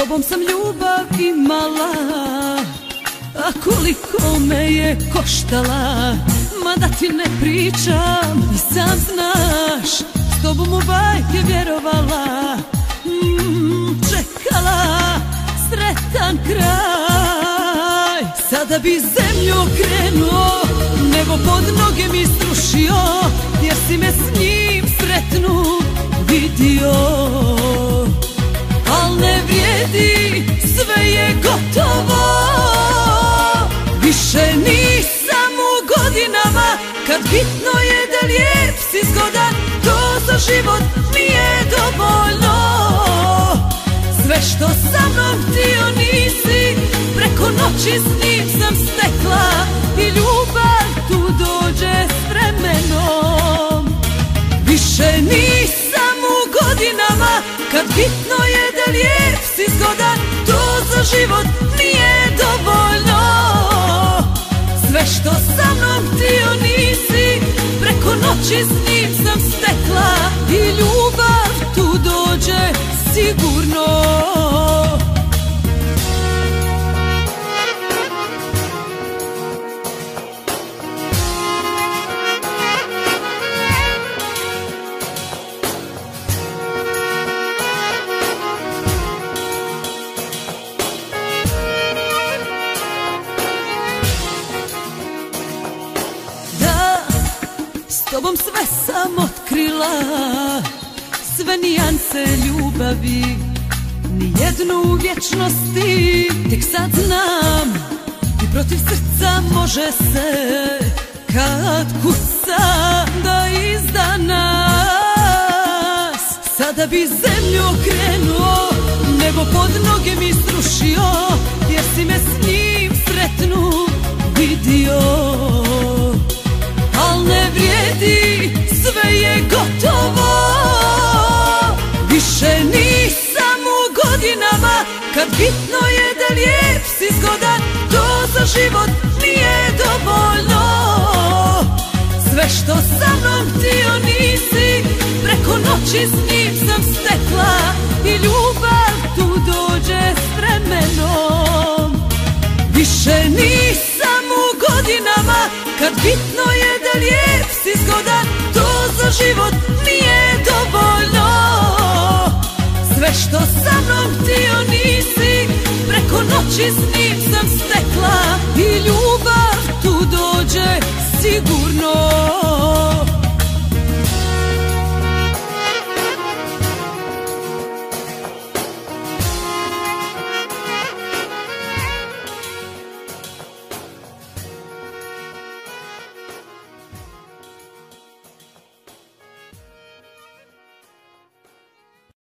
tobom sam ljubav imala, a koliko me je koštala. Mada ti ne pričam i sam znaš, s tobom u bajke vjerovala, čekala sretan kraj. Sada bi zemlju okrenuo, nebo pod noge mi srušio, jer si me s njim sretnu vidio. Al ne vrijedi, sve je gotovo, više nisam u godinama, kad bitno je da lijep si zgodan, to za život mi je dovoljno. Sve što sa mnom htio nisi, preko noći s njim sam stekla, i ljubav tu dođe s vremenom. Više nisam u godinama, kad bitno je da lijep si zgodan, to za život mi je dovoljno. Sve što sa mnom htio nisi, preko noći s njim sam stekla, i ljubav tu dođe sigurno. S tobom sve sam otkrila, sve nijance ljubavi, nijednu u vječnosti. Tek sad znam, i protiv srca može se, kad kuca da izda nas. Sada bi zemlju okrenuo, nebo pod noge mi srušio, jer si me s njim sretnu vidio. Al ne vrijedi, sve je gotovo, više nisam u godinama, kad bitno je da lijep si zgodan, to za život mi je dovoljno. Sve što sa mnom htio nisi, preko noći s njim sam stekla, i ljubav tu dođe s vremenom. Više nisam u godinama, kad bitno je da lijep si zgodan, to za život mi